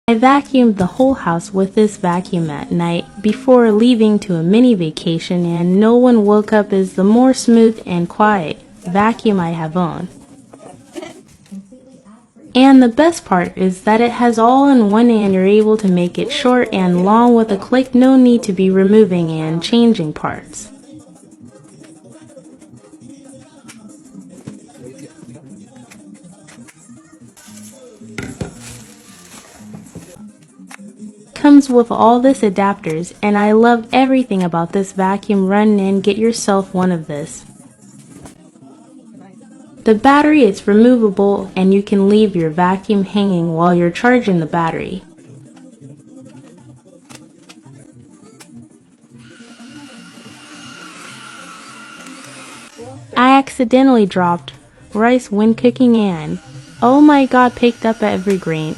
I vacuumed the whole house with this vacuum at night before leaving to a mini vacation, and no one woke up as the more smooth and quiet vacuum I have on. And the best part is that it has all in one and you're able to make it short and long with a click, no need to be removing and changing parts. Comes with all this adapters, and I love everything about this vacuum. Run and get yourself one of this. The battery is removable and you can leave your vacuum hanging while you're charging the battery. I accidentally dropped rice when cooking and oh my god, picked up every grain.